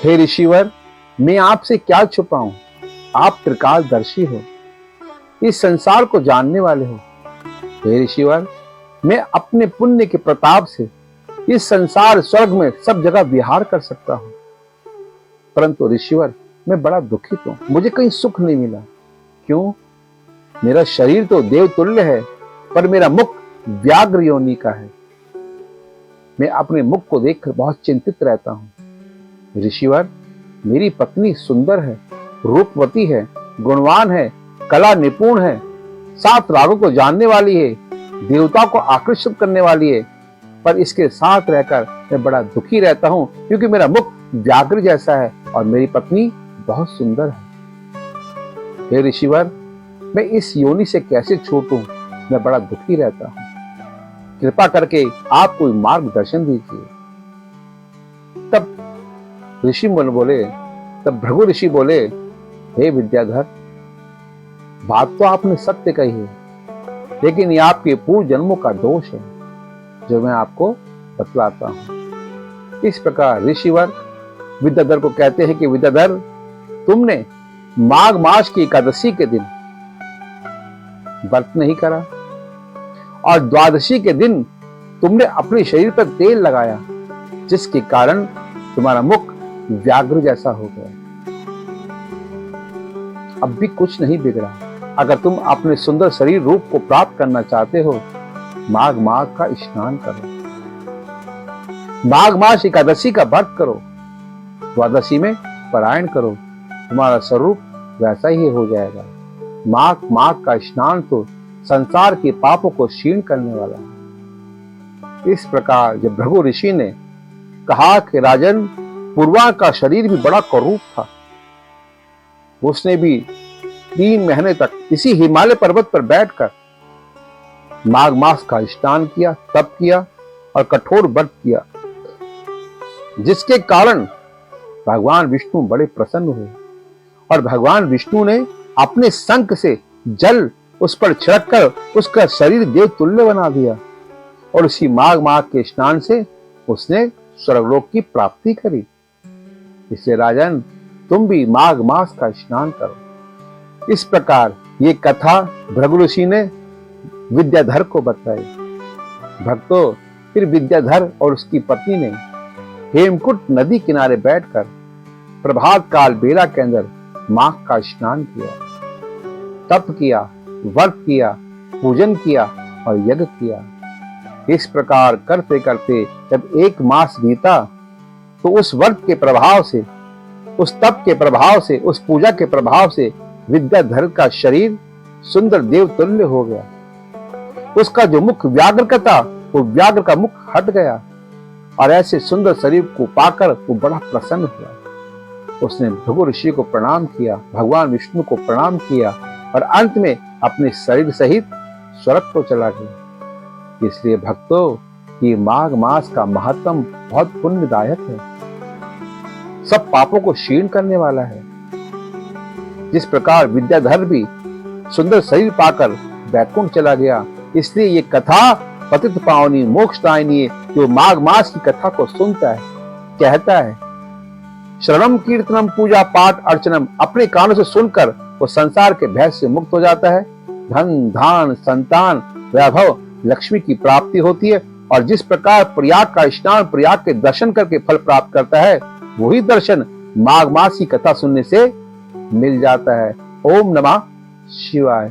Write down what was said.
हे ऋषिवर, मैं आपसे क्या छुपाऊं, आप त्रिकालदर्शी हो, इस संसार को जानने वाले हो। हे ऋषिवर, मैं अपने पुण्य के प्रताप से इस संसार स्वर्ग में सब जगह विहार कर सकता हूं, परंतु ऋषिवर मैं बड़ा दुखित हूं, मुझे कहीं सुख नहीं मिला। क्यों? मेरा शरीर तो देवतुल्य है, पर मेरा मुख व्याघ्र योनि का है। मैं अपने मुख को देखकर बहुत चिंतित रहता हूं। ऋषिवर, मेरी पत्नी सुंदर है, रूपवती है, गुणवान है, कला निपुण है, 7 रागों को जानने वाली है, देवताओं को आकर्षित करने वाली है, पर इसके साथ रहकर मैं बड़ा दुखी रहता हूं, क्योंकि मेरा मुख व्याघ्र जैसा है और मेरी पत्नी बहुत सुंदर है। हे ऋषिवर, मैं इस योनि से कैसे छूटूं, मैं बड़ा दुखी रहता हूं। कृपा करके आप कोई मार्गदर्शन दीजिए। तब भृगु ऋषि बोले, हे विद्याधर, बात तो आपने सत्य कही है, लेकिन ये आपके पूर्व जन्मों का दोष है, जो मैं आपको बतलाता हूं। इस प्रकार ऋषिवर विद्याधर को कहते हैं कि विद्याधर, तुमने माघ मास की एकादशी के दिन व्रत नहीं करा और द्वादशी के दिन तुमने अपने शरीर पर तेल लगाया, जिसके कारण तुम्हारा मुख व्याघ्र जैसा हो गया। अब भी कुछ नहीं बिगड़ा। अगर तुम अपने सुंदर शरीर रूप को प्राप्त करना चाहते हो, माघ मास का स्नान करो, माघ मास एकादशी का व्रत करो, द्वादशी में पारायण करो, तुम्हारा स्वरूप वैसा ही हो जाएगा। माघ का स्नान तो संसार के पापों को क्षीण करने वाला है। इस प्रकार जब भृगु ऋषि ने कहा कि राजन, पूर्वा का शरीर भी बड़ा करूप था, उसने भी 3 महीने तक इसी हिमालय पर्वत पर बैठकर माघ मास का स्नान किया, तप किया और कठोर व्रत किया, जिसके कारण भगवान विष्णु बड़े प्रसन्न हुए और भगवान विष्णु ने अपने शंख से जल उस पर छिड़ककर उसका शरीर देवतुल्य बना दिया और उसी माघ मास के स्नान से उसने स्वर्गलोक की प्राप्ति करी। इसलिए राजन, तुम भी माघ मास का स्नान करो। इस प्रकार ये कथा भृगु ऋषि ने विद्याधर को बताई। भक्तों, फिर विद्याधर और उसकी पत्नी ने हेमकुंड नदी किनारे बैठकर प्रभात काल बेला के अंदर माघ का स्नान किया, तप किया, व्रत किया, पूजन किया और यज्ञ किया। इस प्रकार करते करते जब 1 मास बीता, तो उस व्रत के प्रभाव से, उस तप के प्रभाव से, उस पूजा के प्रभाव से विद्याधर का शरीर सुंदर देवतुल्य हो गया। उसका जो मुख व्याघ्र का था, वो व्याघ्र का मुख हट गया और ऐसे सुंदर शरीर को पाकर वो बड़ा प्रसन्न हुआ। उसने भृगु ऋषि को प्रणाम किया, भगवान विष्णु को प्रणाम किया और अंत में अपने शरीर सहित स्वर्ग को चला गया। इसलिए भक्तों, ये माघ मास का महत्व बहुत पुण्यदायक है, सब पापों को क्षीण करने वाला है। जिस प्रकार विद्याधर भी सुंदर शरीर पाकर वैकुंठ चला गया, इसलिए ये कथा पतित पावनी मोक्षदायिनी है। जो माघ मास की कथा को सुनता है, कहता है, श्रवणम कीर्तनम पूजा पाठ अर्चनम, अपने कानों से सुनकर वो संसार के भय से मुक्त हो जाता है। धन धान संतान वैभव लक्ष्मी की प्राप्ति होती है और जिस प्रकार प्रयाग का स्नान, प्रयाग के दर्शन करके फल प्राप्त करता है, वही दर्शन माघ मास की कथा सुनने से मिल जाता है। ओम नमः शिवाय।